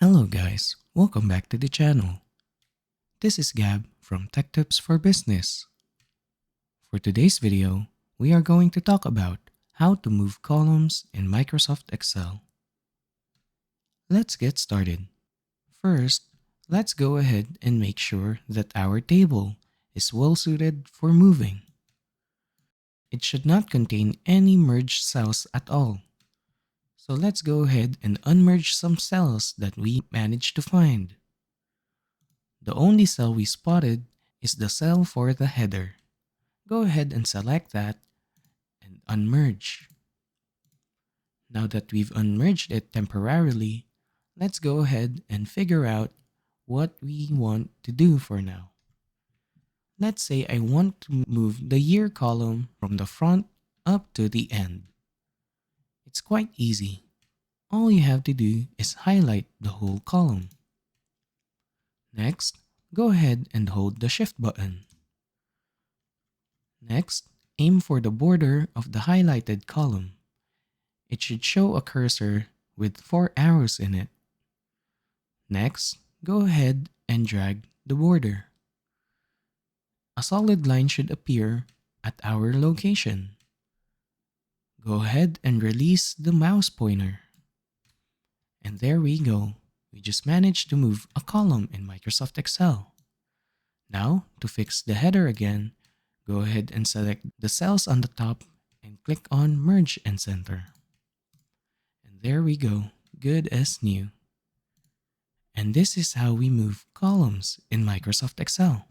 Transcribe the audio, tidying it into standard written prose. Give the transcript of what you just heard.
Hello guys, welcome back to the channel. This is Gab from Tech Tips for Business. For today's video, we are going to talk about how to move columns in Microsoft Excel. Let's get started. First, let's go ahead and make sure that our table is well suited for moving. It should not contain any merged cells at all. So let's go ahead and unmerge some cells that we managed to find. The only cell we spotted is the cell for the header. Go ahead and select that and unmerge. Now that we've unmerged it temporarily, let's go ahead and figure out what we want to do for now. Let's say I want to move the year column from the front up to the end. It's quite easy. All you have to do is highlight the whole column. Next, go ahead and hold the Shift button. Next, aim for the border of the highlighted column. It should show a cursor with 4 arrows in it. Next, go ahead and drag the border. A solid line should appear at our location. Go ahead and release the mouse pointer. And there we go. We just managed to move a column in Microsoft Excel. Now, to fix the header again, go ahead and select the cells on the top and click on Merge and Center. And there we go, good as new. And this is how we move columns in Microsoft Excel.